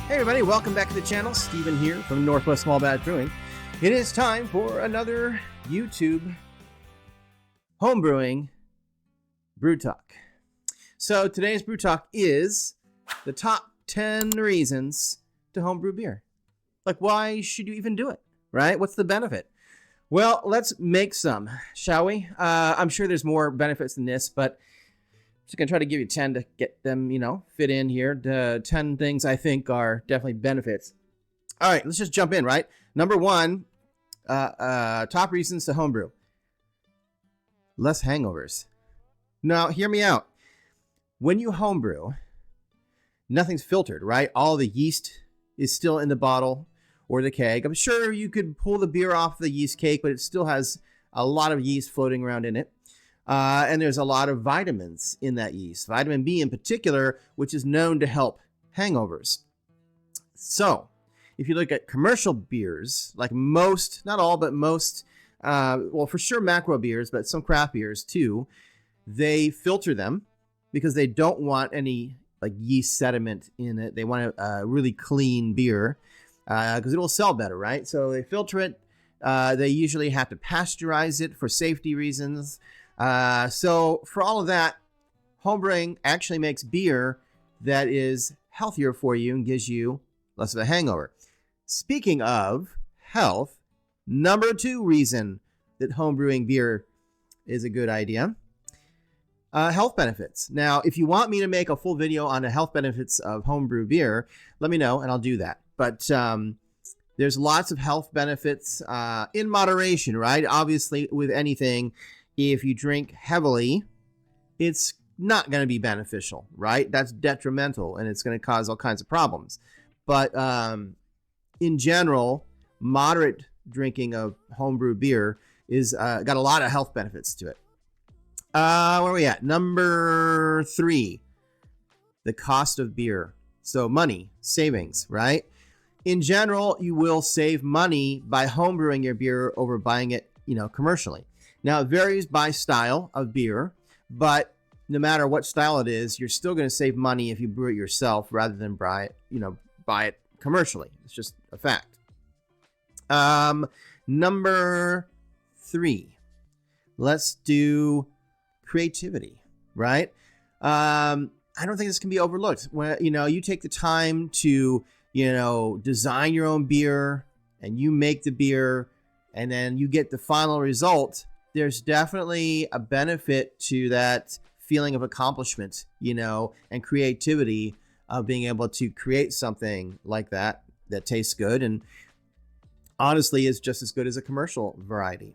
Hey everybody, welcome back to the channel. Steven here from NWSmallBatchBrewing. It is time for another YouTube homebrewing brew talk. So today's brew talk is the top 10 reasons to homebrew beer. Like, why should you even do it, right? What's the benefit? Well, let's make some, shall we? I'm sure there's more benefits than this, but I'm just going to try to give you 10 to get them, fit in here. The 10 things I think are definitely benefits. All right, let's just jump in, right? Number one, top reasons to homebrew. Less hangovers. Now, hear me out. When you homebrew, nothing's filtered, right? All the yeast is still in the bottle or the keg. I'm sure you could pull the beer off the yeast cake, but it still has a lot of yeast floating around in it. And there's a lot of vitamins in that yeast. Vitamin B in particular, which is known to help hangovers. So, if you look at commercial beers, like most, not all, but most, well, for sure macro beers, but some craft beers too, they filter them because they don't want any like yeast sediment in it. They want a really clean beer because it will sell better, right? So they filter it. They usually have to pasteurize it for safety reasons. So for all of that, homebrewing actually makes beer that is healthier for you and gives you less of a hangover. Speaking of health, number 2 reason that homebrewing beer is a good idea, health benefits. Now, if you want me to make a full video on the health benefits of homebrew beer, let me know and I'll do that. But there's lots of health benefits in moderation, right? Obviously, with anything, if you drink heavily, it's not going to be beneficial, right? That's detrimental, and it's going to cause all kinds of problems. But in general, moderate drinking of homebrew beer is got a lot of health benefits to it. Where are we at? Number 3, the cost of beer. So money, savings, right? In general, you will save money by homebrewing your beer over buying it, commercially. Now, it varies by style of beer, but no matter what style it is, you're still going to save money if you brew it yourself rather than buy it commercially. It's just a fact. Number 3, let's do creativity, right? I don't think this can be overlooked. When you take the time to design your own beer and you make the beer and then you get the final result, there's definitely a benefit to that feeling of accomplishment, and creativity of being able to create something like that tastes good and honestly is just as good as a commercial variety.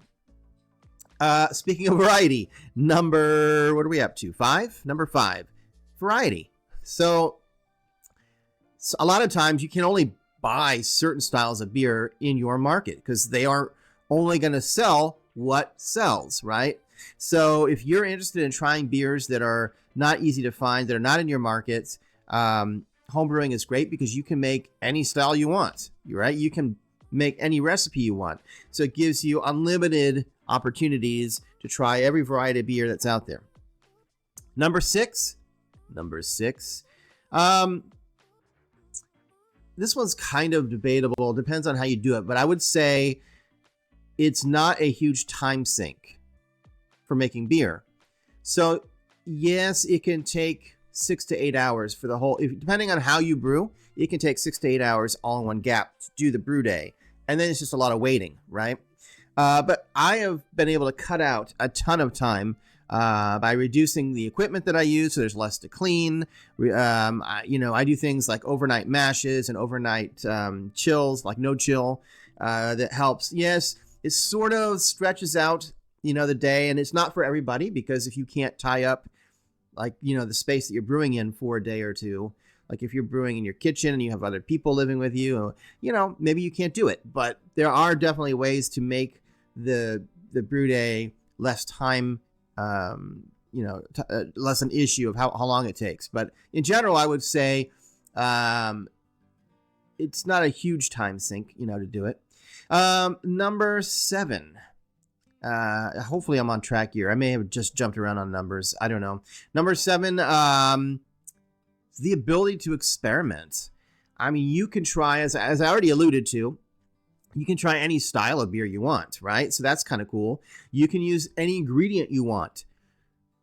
Speaking of variety, what are we up to? 5? Number 5, variety. So a lot of times you can only buy certain styles of beer in your market because they are only going to sell what sells, right? So if you're interested in trying beers that are not easy to find, that are not in your market, homebrewing is great because you can make any style you want, right? You can make any recipe you want. So it gives you unlimited opportunities to try every variety of beer that's out there. Number 6. This one's kind of debatable. Depends on how you do it, but I would say it's not a huge time sink for making beer. So yes, it can take 6 to 8 hours for the whole, depending on how you brew, it can take 6 to 8 hours all in one gap to do the brew day. And then it's just a lot of waiting, right? But I have been able to cut out a ton of time by reducing the equipment that I use, so there's less to clean. I do things like overnight mashes and overnight chills, like no chill, that helps. Yes, it sort of stretches out, the day, and it's not for everybody because if you can't tie up, the space that you're brewing in for a day or two, like if you're brewing in your kitchen and you have other people living with you, maybe you can't do it. But there are definitely ways to make the brew day less time, less an issue of how long it takes. But in general, I would say it's not a huge time sink, to do it. Number 7. Hopefully I'm on track here. I may have just jumped around on numbers. I don't know. Number 7, the ability to experiment. I mean, you can try, as I already alluded to, you can try any style of beer you want, right? So that's kind of cool. You can use any ingredient you want.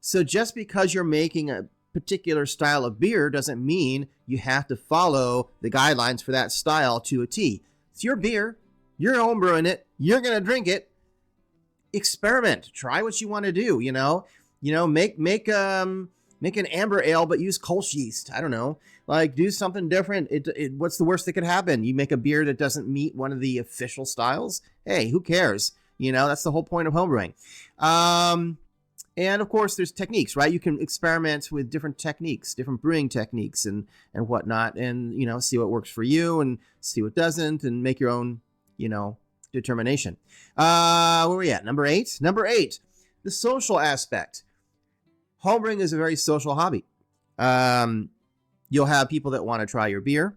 So just because you're making a particular style of beer doesn't mean you have to follow the guidelines for that style to a T. It's your beer. You're homebrewing it. You're going to drink it. Experiment. Try what you want to do, make an amber ale, but use Kolsch yeast. I don't know. Like, do something different. What's the worst that could happen? You make a beer that doesn't meet one of the official styles. Hey, who cares? That's the whole point of homebrewing. And of course, there's techniques, right? You can experiment with different techniques, different brewing techniques and whatnot, and, see what works for you and see what doesn't, and make your own, determination. Where are we at? Number 8? Number 8, the social aspect. Homebrewing is a very social hobby. You'll have people that want to try your beer,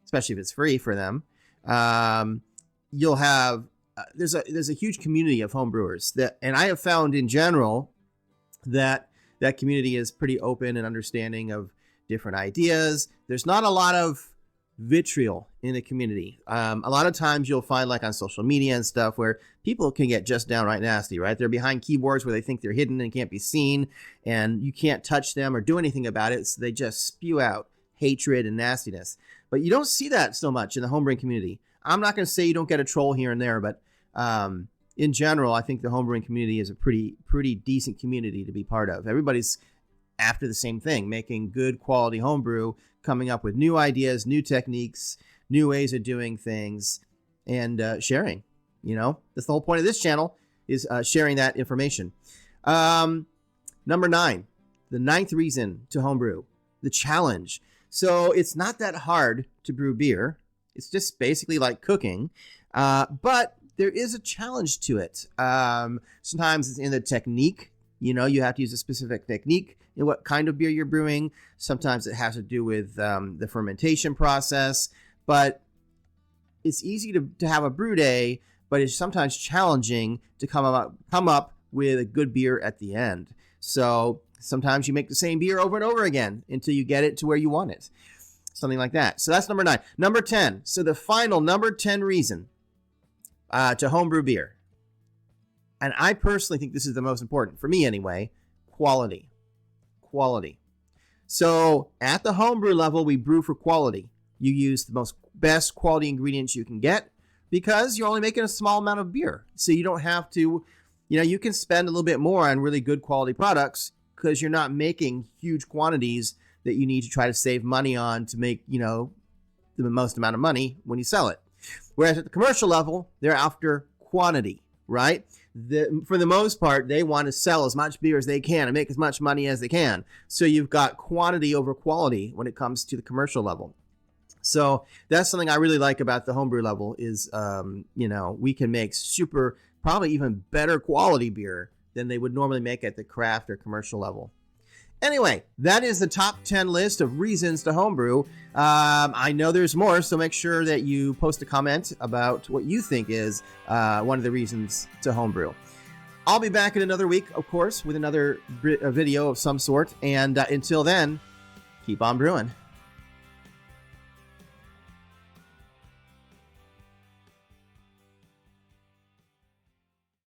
especially if it's free for them. You'll have, there's a huge community of homebrewers and I have found in general that community is pretty open and understanding of different ideas. There's not a lot of vitriol in the community. A lot of times you'll find, like on social media and stuff, where people can get just downright nasty, right? They're behind keyboards where they think they're hidden and can't be seen, and you can't touch them or do anything about it. So they just spew out hatred and nastiness. But you don't see that so much in the homebrewing community. I'm not going to say you don't get a troll here and there, but in general, I think the homebrewing community is a pretty decent community to be part of. Everybody's after the same thing, making good quality homebrew, coming up with new ideas, new techniques, new ways of doing things, and sharing. That's the whole point of this channel, is sharing that information. Number 9, the 9th reason to homebrew, the challenge. So it's not that hard to brew beer. It's just basically like cooking, but there is a challenge to it. Sometimes it's in the technique. You have to use a specific technique in what kind of beer you're brewing. Sometimes it has to do with the fermentation process, but it's easy to have a brew day, but it's sometimes challenging to come up with a good beer at the end. So sometimes you make the same beer over and over again until you get it to where you want it. Something like that. So that's number 9. Number 10. So the final number 10 reason to homebrew beer, and I personally think this is the most important, for me anyway, quality. So at the homebrew level, we brew for quality. You use the best quality ingredients you can get because you're only making a small amount of beer. So you don't have to, you can spend a little bit more on really good quality products because you're not making huge quantities that you need to try to save money on to make, the most amount of money when you sell it. Whereas at the commercial level, they're after quantity, right? For the most part, they want to sell as much beer as they can and make as much money as they can. So you've got quantity over quality when it comes to the commercial level. So that's something I really like about the homebrew level is, we can make probably even better quality beer than they would normally make at the craft or commercial level. Anyway, that is the top 10 list of reasons to homebrew. I know there's more, so make sure that you post a comment about what you think is one of the reasons to homebrew. I'll be back in another week, of course, with another video of some sort. And until then, keep on brewing.